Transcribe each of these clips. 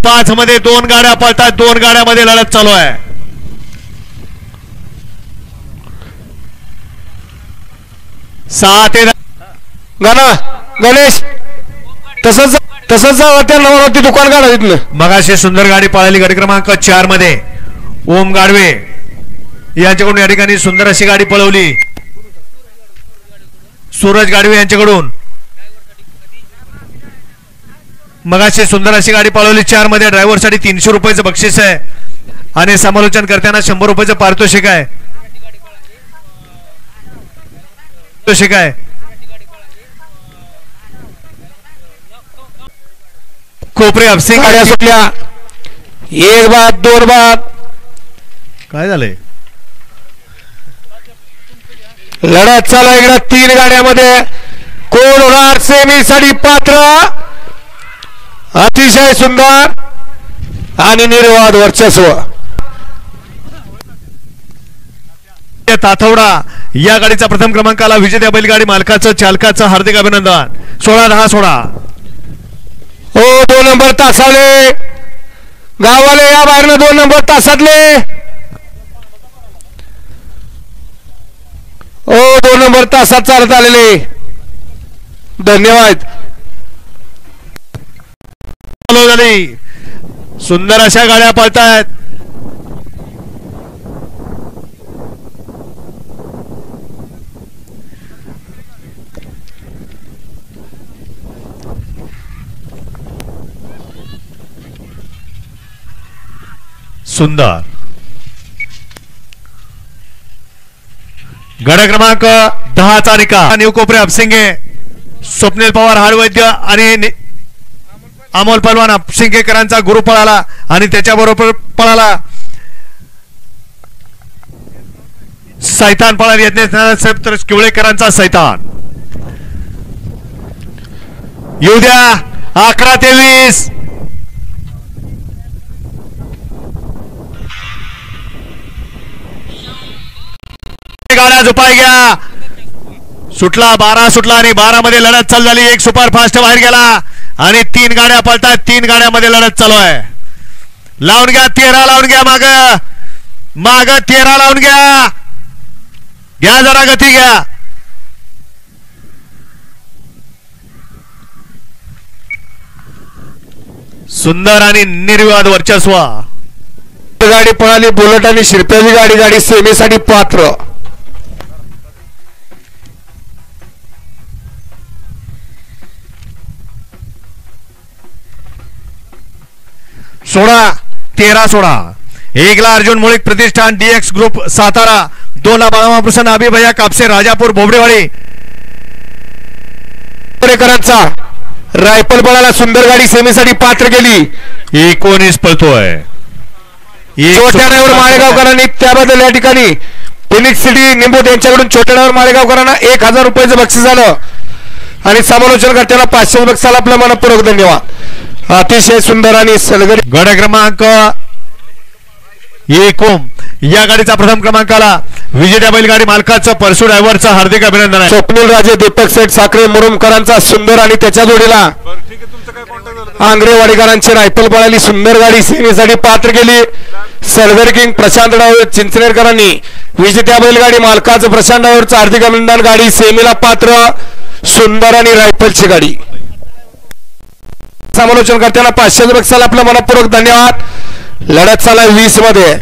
5 मध्ये 2 गाड्या पळतात, 2 गाड्यामध्ये लढत चालू आहे. गणेश तसंच त्या नवरात्री दुकान काढा तिथलं. मगाशी सुंदर गाडी पळाली गाडी क्रमांक 4 मध्ये ओम गाडवे यांच्याकडून या ठिकाणी सुंदर अशी गाडी पळवली. सूरज गाडवे यांच्याकडून मगाशी सुंदर अशी गाडी पळवली 4 मध्ये. ड्रायव्हरसाठी 300 रुपयाचं बक्षीस आहे आणि समालोचन करताना 100 रुपयाचं पारितोषिक आहे. कोपरे अपसिंग गाड्या सुटल्या. 1 बाद 2 बाद. काय झालंय? लढत चालू इकडे 3 गाड्यामध्ये. कोण होणार सेमीसाठी पात्र? अतिशय सुंदर आणि निर्वाद वर्चस्व. ताथवडा या गाडीचा प्रथम क्रमांकाला विजेत्या बैलगाडी मालकाचं चालकाचं हार्दिक अभिनंदन. 16-10 हो 2 नंबर तासाले गावाले या बाहेरनं 2 नंबर तासातले. हो 2 नंबर तासात चालत आलेले. धन्यवाद. झाली सुंदर अशा गाड्या पळतायत. सुंदर गड क्रमांक 10चा निकाल. न्यू कोपरे अपसिंगे, स्वप्नील पवार हाडवैद्य आणि अमोल पलवान अपसिंगेकरांचा गुरु पळाला आणि त्याच्याबरोबर पळाला सैतान पळाला यज्ञेश किवळेकरांचा सैतान. येऊ द्या 11-20. गाड्या झोपाय घ्या. सुटला 12 सुटला आणि 12 मध्ये लढत चालू झाली. 1 सुपर फास्ट बाहेर गेला आणि 3 गाड्या पळतात. 3 गाड्यामध्ये लढत चालू आहे. लावून घ्या 13 लावून घ्या. माग 13 लावून घ्या. घ्या जरा गती घ्या. सुंदर आणि निर्विवाद वर्चस्व. गाडी पळाली बुलेट आणि शिरप्याची गाडी सेमीसाठी पात्र. सोळा 13-16. 1 ला अर्जुन मुळीक प्रतिष्ठान DX ग्रुप सातारा. 2 ला बाळामाप्रसन्न अभिभया कापसे राजापूर बोबडेवाडी. करांचा रायफल बळाला सुंदर गाडी सेमीसाठी पात्र केली. 19 पळतोय. छोट्या ड्रायव्हर माळेगावकरांनी त्याबद्दल या ठिकाणी फिनिक्स सिटी निंबूत यांच्याकडून छोट्या ड्रायव्हर माळेगावकरांना 1000 रुपयाचं बक्षीस झालं आणि समालोचन करताना 500 बक्षाला आपला मनपूर्वक धन्यवाद. अतिशय सुंदर आणि सलगड. गड क्रमांक 1 या गाडीचा प्रथम क्रमांकाला विजेत्या बैलगाडी मालकाचं परसू ड्रायव्हरचं हार्दिक अभिनंदन आहे. स्वप्नील राजे दीपक सेठ साखरे मुरुमकरांचा सुंदर आणि त्याच्या जोडीला आंग्रेवाडीकरांची रायफल पळाली. सुंदर गाडी सेमीसाठी पात्र केली. सलगर किंग प्रशांत ड्रायव्हर चिंचनेरकरांनी विजेत्या बैलगाडी मालकाचं प्रशांत ड्रायव्हरचं हार्दिक अभिनंदन. गाडी सेमीला पात्र. सुंदर आणि रायफलची गाडी. समालोचन करताना 500 बक्षाला आपला मनपूर्वक धन्यवाद. लढत चालू 20 मध्ये.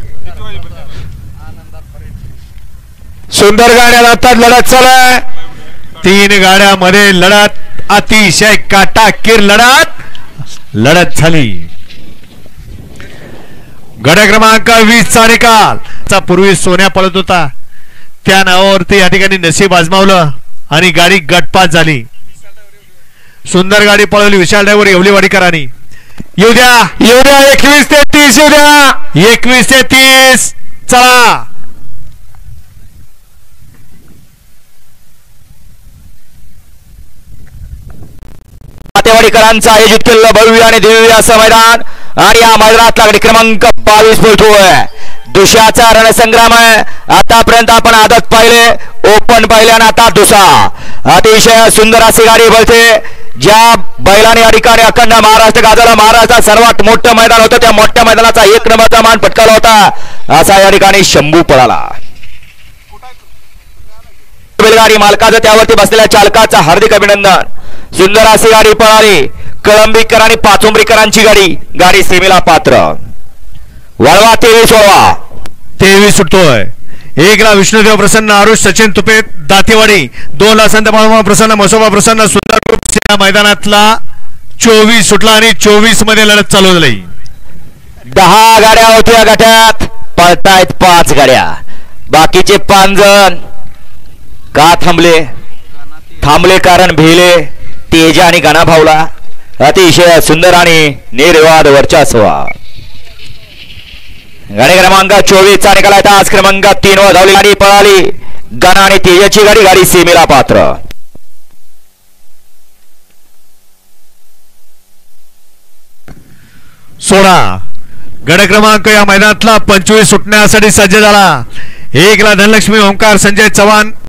सुंदर गाड्या जातात. लढत चालू आहे. 3 गाड्यामध्ये लढत. अतिशय काटाकीर लढत झाली. गड क्रमांक 20 चा निकाल. पूर्वी सोन्या पळत होता त्या नावावरती या ठिकाणी नशीब आजमावलं आणि गाडी गटपास झाली. सुंदर गाडी पळवली विशाल ड्रायव्हर येवलेवाडीकरांनी. येऊ द्या 21-30. येऊ द्या 21-30. चला नातेवाडीकरांचं आयोजित केलेलं भव्य आणि दिव्य असं मैदान आणि या मैदानातला गाडी क्रमांक 22 बोलतोय. दुशाचा रणसंग्राम आहे. आतापर्यंत आपण आदत पाहिले, ओपन पाहिले आणि आता दुसा. अतिशय सुंदर अशी गाडी बोलते. ज्या बैलाने या ठिकाणी अखंड महाराष्ट्र गाजवला, महाराष्ट्रात सर्वात मोठं मैदान होतं, त्या मोठ्या मैदानाचा 1 नंबरचा मान पटकावला होता, असा या ठिकाणी शंभू पळाला. बैलगाडी मालकाचं त्यावरती बसलेल्या चालकाचं हार्दिक अभिनंदन. सुंदर अशी गाडी पळाली. कळंबीकर आणि पाचुंबरीकरांची गाडी सेमीला पात्र. वळवा 23 वळवा 23 सुटतोय. 1 ला विष्णुदेव प्रसन्न, आरुष सचिन तुपे दातेवाडी. 2 ला संत बाळूमामा प्रसन्न, मसोबा प्रसन्न, सुंदर ग्रुप या मैदानातला 24 सुटला आणि 24 मध्ये लढत चालू झाली. 10 गाड्या होत्या गटात, पळतायत 5 गाड्या. बाकीचे 5 जण का थांबले कारण भिले. तेजा आणि गाणा भावला. अतिशय सुंदर आणि निर्वाद वर्चस्व. गाडी क्रमांक 24 चा निकाल आहे. आज क्रमांक 3 वर धावली गाडी पळाली. गाणा आणि तेजाची गाडी सीमेला पात्र. सोळा गड क्रमांक या मैदानातला 25 सुटण्यासाठी सज्ज झाला. 1 ला धनलक्ष्मी ओंकार संजय चव्हाण,